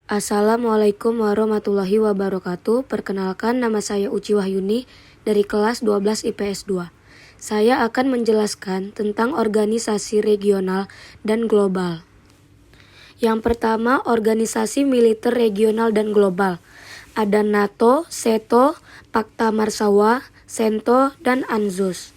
Assalamualaikum warahmatullahi wabarakatuh. Perkenalkan, nama saya Uci Wahyuni dari kelas 12 IPS 2. Saya akan menjelaskan tentang organisasi regional dan global. Yang pertama, organisasi militer regional dan global. Ada NATO, SETO, Pakta Warsawa, CENTO, dan ANZUS.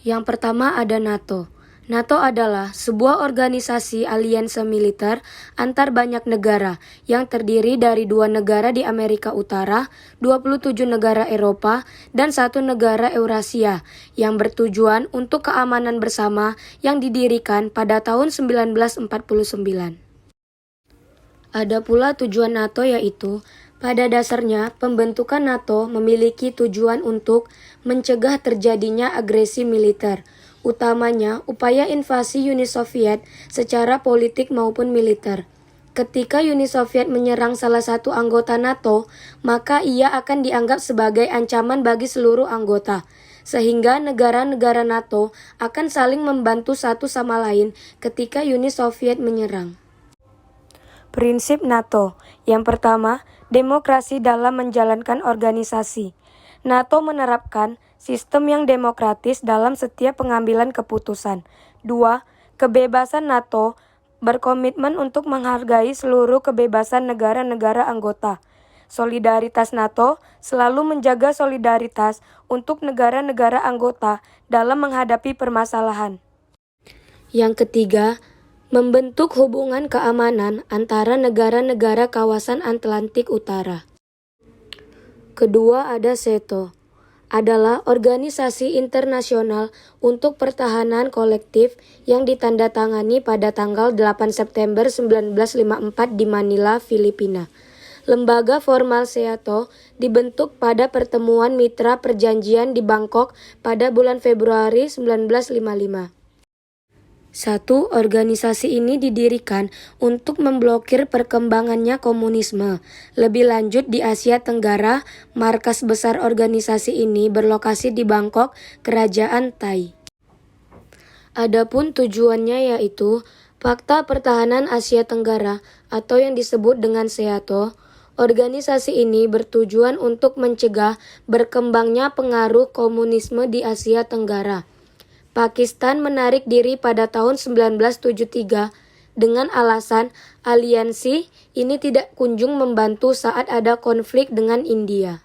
Yang pertama ada NATO. NATO adalah sebuah organisasi alianse militer antar banyak negara yang terdiri dari 2 negara di Amerika Utara, 27 negara Eropa, dan 1 negara Eurasia yang bertujuan untuk keamanan bersama yang didirikan pada tahun 1949. Ada pula tujuan NATO yaitu, pada dasarnya pembentukan NATO memiliki tujuan untuk mencegah terjadinya agresi militer, utamanya upaya invasi Uni Soviet secara politik maupun militer. Ketika Uni Soviet menyerang salah satu anggota NATO, maka ia akan dianggap sebagai ancaman bagi seluruh anggota, sehingga negara-negara NATO akan saling membantu satu sama lain ketika Uni Soviet menyerang. Prinsip NATO. Yang pertama, demokrasi dalam menjalankan organisasi. NATO menerapkan sistem yang demokratis dalam setiap pengambilan keputusan. 2. Kebebasan NATO berkomitmen untuk menghargai seluruh kebebasan negara-negara anggota. Solidaritas NATO selalu menjaga solidaritas untuk negara-negara anggota dalam menghadapi permasalahan. Yang ketiga, membentuk hubungan keamanan antara negara-negara kawasan Atlantik Utara. Kedua ada SETO, adalah organisasi internasional untuk pertahanan kolektif yang ditandatangani pada tanggal 8 September 1954 di Manila, Filipina. Lembaga formal SEATO dibentuk pada pertemuan mitra perjanjian di Bangkok pada bulan Februari 1955. 1. Organisasi ini didirikan untuk memblokir perkembangannya komunisme. Lebih lanjut di Asia Tenggara, markas besar organisasi ini berlokasi di Bangkok, Kerajaan Thai. Adapun tujuannya yaitu Pakta Pertahanan Asia Tenggara atau yang disebut dengan SEATO. Organisasi ini bertujuan untuk mencegah berkembangnya pengaruh komunisme di Asia Tenggara. Pakistan menarik diri pada tahun 1973 dengan alasan aliansi ini tidak kunjung membantu saat ada konflik dengan India.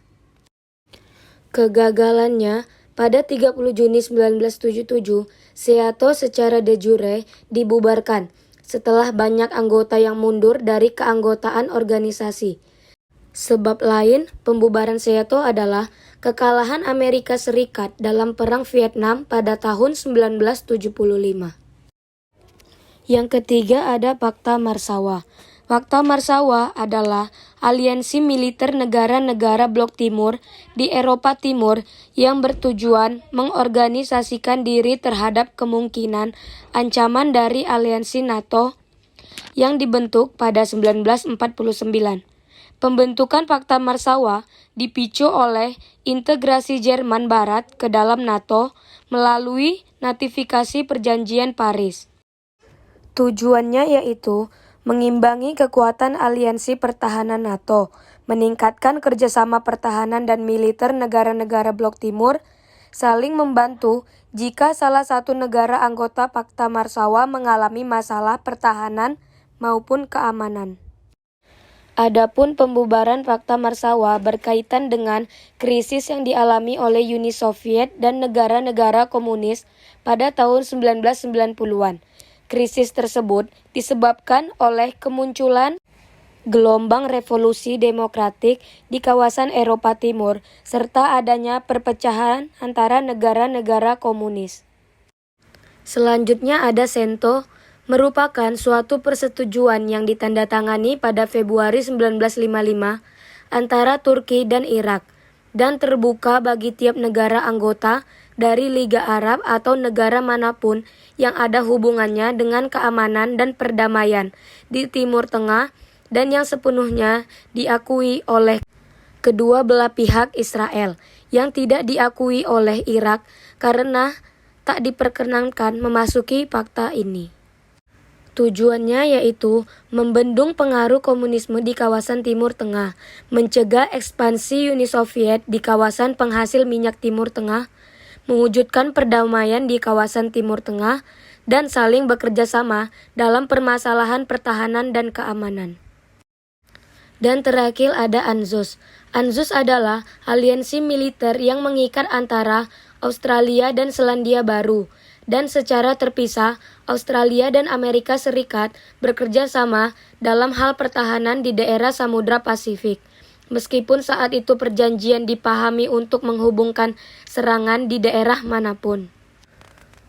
Kegagalannya, pada 30 Juni 1977, SEATO secara de jure dibubarkan setelah banyak anggota yang mundur dari keanggotaan organisasi. Sebab lain pembubaran SEATO adalah kekalahan Amerika Serikat dalam Perang Vietnam pada tahun 1975. Yang ketiga ada Pakta Warsawa. Pakta Warsawa adalah aliansi militer negara-negara Blok Timur di Eropa Timur yang bertujuan mengorganisasikan diri terhadap kemungkinan ancaman dari aliansi NATO yang dibentuk pada 1949. Pembentukan Pakta Warsawa dipicu oleh integrasi Jerman Barat ke dalam NATO melalui ratifikasi Perjanjian Paris. Tujuannya yaitu mengimbangi kekuatan aliansi pertahanan NATO, meningkatkan kerjasama pertahanan dan militer negara-negara Blok Timur, saling membantu jika salah satu negara anggota Pakta Warsawa mengalami masalah pertahanan maupun keamanan. Adapun pembubaran Pakta Warsawa berkaitan dengan krisis yang dialami oleh Uni Soviet dan negara-negara komunis pada tahun 1990-an. Krisis tersebut disebabkan oleh kemunculan gelombang revolusi demokratik di kawasan Eropa Timur serta adanya perpecahan antara negara-negara komunis. Selanjutnya ada CENTO, merupakan suatu persetujuan yang ditandatangani pada Februari 1955 antara Turki dan Irak dan terbuka bagi tiap negara anggota dari Liga Arab atau negara manapun yang ada hubungannya dengan keamanan dan perdamaian di Timur Tengah dan yang sepenuhnya diakui oleh kedua belah pihak Israel yang tidak diakui oleh Irak karena tak diperkenankan memasuki fakta ini. Tujuannya yaitu membendung pengaruh komunisme di kawasan Timur Tengah, mencegah ekspansi Uni Soviet di kawasan penghasil minyak Timur Tengah, mewujudkan perdamaian di kawasan Timur Tengah, dan saling bekerja sama dalam permasalahan pertahanan dan keamanan. Dan terakhir ada ANZUS. ANZUS adalah aliansi militer yang mengikat antara Australia dan Selandia Baru. Dan secara terpisah, Australia dan Amerika Serikat bekerja sama dalam hal pertahanan di daerah Samudra Pasifik. Meskipun saat itu perjanjian dipahami untuk menghubungkan serangan di daerah manapun.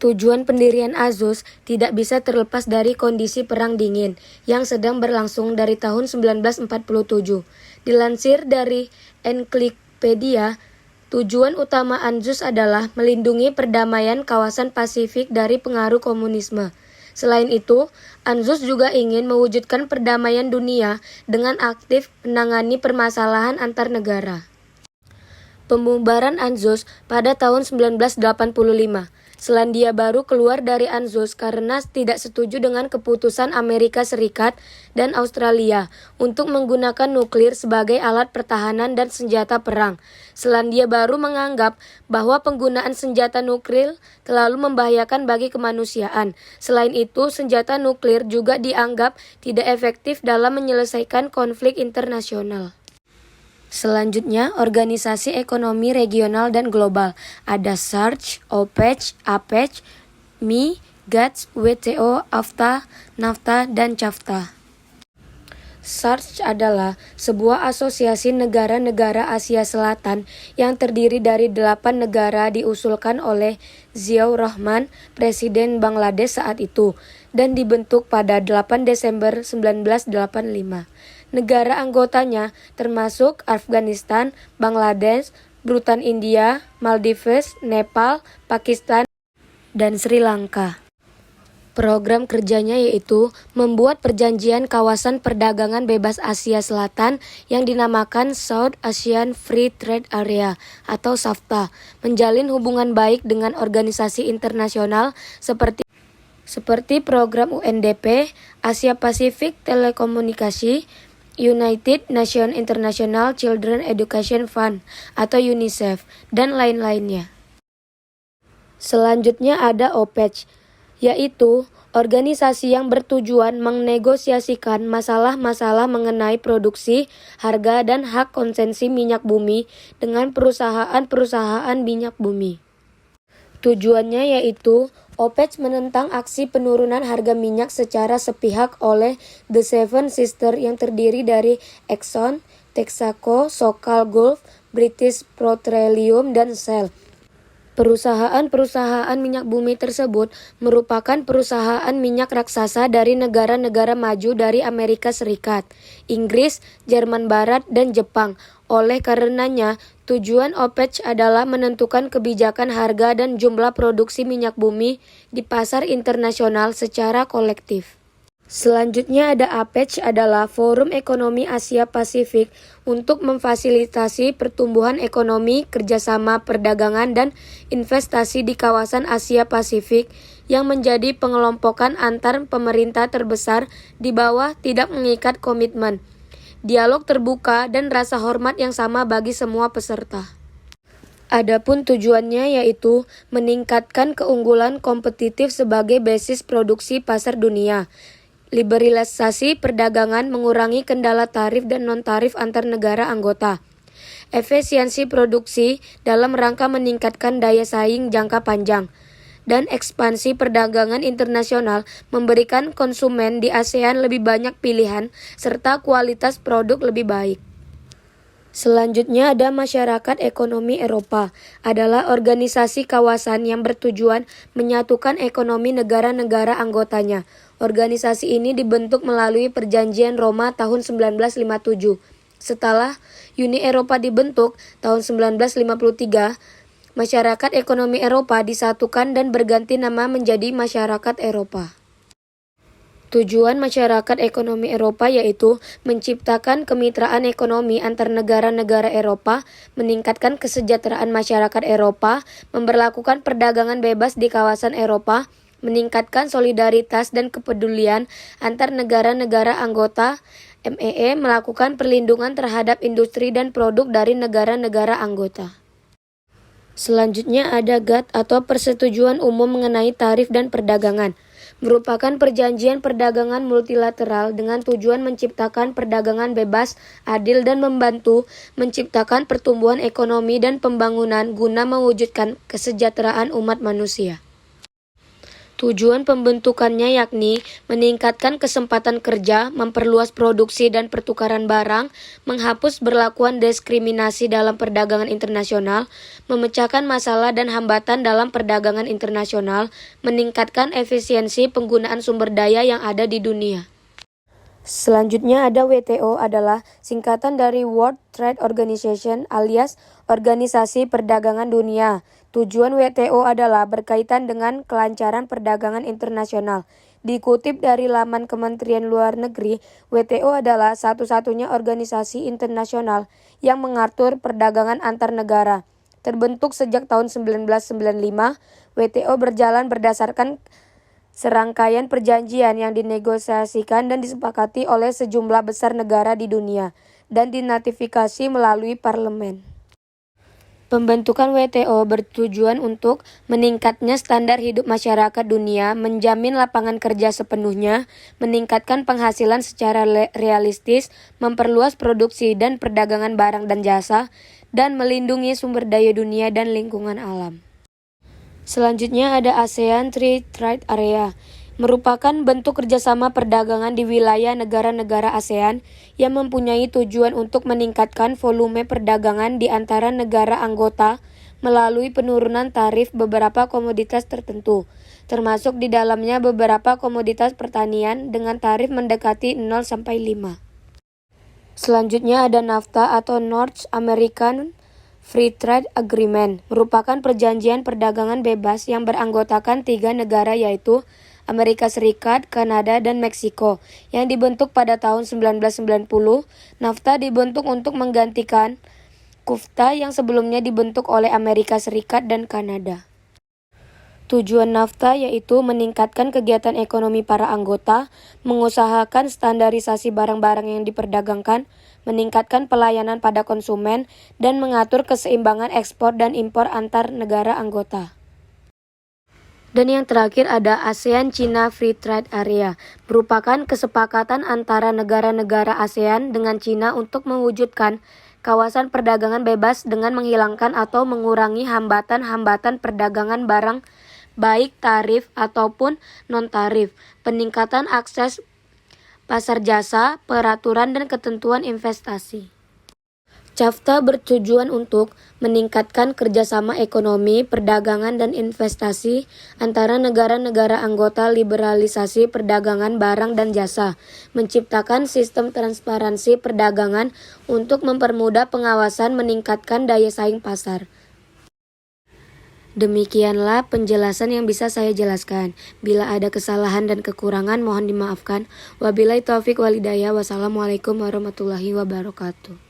Tujuan pendirian ANZUS tidak bisa terlepas dari kondisi Perang Dingin yang sedang berlangsung dari tahun 1947. Dilansir dari Encyclopedia, tujuan utama ANZUS adalah melindungi perdamaian kawasan Pasifik dari pengaruh komunisme. Selain itu, ANZUS juga ingin mewujudkan perdamaian dunia dengan aktif menangani permasalahan antar negara. Pembubaran ANZUS pada tahun 1985. Selandia Baru keluar dari ANZUS karena tidak setuju dengan keputusan Amerika Serikat dan Australia untuk menggunakan nuklir sebagai alat pertahanan dan senjata perang. Selandia Baru menganggap bahwa penggunaan senjata nuklir terlalu membahayakan bagi kemanusiaan. Selain itu, senjata nuklir juga dianggap tidak efektif dalam menyelesaikan konflik internasional. Selanjutnya, organisasi ekonomi regional dan global. Ada SAARC, OPEC, APEC, MI, GATS, WTO, AFTA, NAFTA, dan CAFTA. SAARC adalah sebuah asosiasi negara-negara Asia Selatan yang terdiri dari 8 negara diusulkan oleh Ziaur Rahman, Presiden Bangladesh saat itu, dan dibentuk pada 8 Desember 1985. Negara anggotanya termasuk Afghanistan, Bangladesh, Bhutan, India, Maldives, Nepal, Pakistan, dan Sri Lanka. Program kerjanya yaitu membuat perjanjian kawasan perdagangan bebas Asia Selatan yang dinamakan South Asian Free Trade Area atau SAFTA, menjalin hubungan baik dengan organisasi internasional seperti program UNDP, Asia Pacific Telekomunikasi, United Nations International Children Education Fund atau UNICEF, dan lain-lainnya. Selanjutnya ada OPEC, yaitu organisasi yang bertujuan menegosiasikan masalah-masalah mengenai produksi, harga, dan hak konsesi minyak bumi dengan perusahaan-perusahaan minyak bumi. Tujuannya yaitu OPEC menentang aksi penurunan harga minyak secara sepihak oleh The Seven Sisters yang terdiri dari Exxon, Texaco, Sokal Gulf, British Petroleum, dan Shell. Perusahaan-perusahaan minyak bumi tersebut merupakan perusahaan minyak raksasa dari negara-negara maju dari Amerika Serikat, Inggris, Jerman Barat, dan Jepang. Oleh karenanya, tujuan OPEC adalah menentukan kebijakan harga dan jumlah produksi minyak bumi di pasar internasional secara kolektif. Selanjutnya ada APEC adalah Forum Ekonomi Asia Pasifik untuk memfasilitasi pertumbuhan ekonomi, kerjasama perdagangan, dan investasi di kawasan Asia Pasifik yang menjadi pengelompokan antar pemerintah terbesar di bawah tidak mengikat komitmen, dialog terbuka, dan rasa hormat yang sama bagi semua peserta. Adapun tujuannya yaitu meningkatkan keunggulan kompetitif sebagai basis produksi pasar dunia, liberalisasi perdagangan, mengurangi kendala tarif dan non-tarif antar negara anggota, efisiensi produksi dalam rangka meningkatkan daya saing jangka panjang, dan ekspansi perdagangan internasional memberikan konsumen di ASEAN lebih banyak pilihan serta kualitas produk lebih baik. Selanjutnya ada Masyarakat Ekonomi Eropa, adalah organisasi kawasan yang bertujuan menyatukan ekonomi negara-negara anggotanya. Organisasi ini dibentuk melalui Perjanjian Roma tahun 1957. Setelah Uni Eropa dibentuk tahun 1953, Masyarakat Ekonomi Eropa disatukan dan berganti nama menjadi Masyarakat Eropa. Tujuan Masyarakat Ekonomi Eropa yaitu menciptakan kemitraan ekonomi antar negara-negara Eropa, meningkatkan kesejahteraan masyarakat Eropa, memberlakukan perdagangan bebas di kawasan Eropa, meningkatkan solidaritas dan kepedulian antar negara-negara anggota MEE, melakukan perlindungan terhadap industri dan produk dari negara-negara anggota. Selanjutnya ada GATT atau Persetujuan Umum Mengenai Tarif dan Perdagangan, merupakan perjanjian perdagangan multilateral dengan tujuan menciptakan perdagangan bebas, adil, dan membantu menciptakan pertumbuhan ekonomi dan pembangunan guna mewujudkan kesejahteraan umat manusia. Tujuan pembentukannya yakni meningkatkan kesempatan kerja, memperluas produksi dan pertukaran barang, menghapus berlakuan diskriminasi dalam perdagangan internasional, memecahkan masalah dan hambatan dalam perdagangan internasional, meningkatkan efisiensi penggunaan sumber daya yang ada di dunia. Selanjutnya ada WTO, adalah singkatan dari World Trade Organization alias Organisasi Perdagangan Dunia. Tujuan WTO adalah berkaitan dengan kelancaran perdagangan internasional. Dikutip dari laman Kementerian Luar Negeri, WTO adalah satu-satunya organisasi internasional yang mengatur perdagangan antar negara. Terbentuk sejak tahun 1995, WTO berjalan berdasarkan serangkaian perjanjian yang dinegosiasikan dan disepakati oleh sejumlah besar negara di dunia dan dinatifikasi melalui parlemen. Pembentukan WTO bertujuan untuk meningkatnya standar hidup masyarakat dunia, menjamin lapangan kerja sepenuhnya, meningkatkan penghasilan secara realistis, memperluas produksi dan perdagangan barang dan jasa, dan melindungi sumber daya dunia dan lingkungan alam. Selanjutnya ada ASEAN Free Trade Area, merupakan bentuk kerjasama perdagangan di wilayah negara-negara ASEAN yang mempunyai tujuan untuk meningkatkan volume perdagangan di antara negara anggota melalui penurunan tarif beberapa komoditas tertentu, termasuk di dalamnya beberapa komoditas pertanian dengan tarif mendekati 0-5. Selanjutnya ada NAFTA atau North American Free Trade Agreement, merupakan perjanjian perdagangan bebas yang beranggotakan 3 negara yaitu Amerika Serikat, Kanada, dan Meksiko, yang dibentuk pada tahun 1990. NAFTA dibentuk untuk menggantikan CUFTA yang sebelumnya dibentuk oleh Amerika Serikat dan Kanada. Tujuan NAFTA yaitu meningkatkan kegiatan ekonomi para anggota, mengusahakan standarisasi barang-barang yang diperdagangkan, meningkatkan pelayanan pada konsumen, dan mengatur keseimbangan ekspor dan impor antar negara anggota. Dan yang terakhir ada ASEAN-China Free Trade Area, merupakan kesepakatan antara negara-negara ASEAN dengan China untuk mewujudkan kawasan perdagangan bebas dengan menghilangkan atau mengurangi hambatan-hambatan perdagangan barang baik tarif ataupun non-tarif, peningkatan akses pasar jasa, peraturan dan ketentuan investasi. CAFTA bertujuan untuk meningkatkan kerjasama ekonomi, perdagangan, dan investasi antara negara-negara anggota, liberalisasi perdagangan barang dan jasa, menciptakan sistem transparansi perdagangan untuk mempermudah pengawasan, meningkatkan daya saing pasar. Demikianlah penjelasan yang bisa saya jelaskan. Bila ada kesalahan dan kekurangan mohon dimaafkan. Wabillahi taufik walhidayah. Wassalamualaikum warahmatullahi wabarakatuh.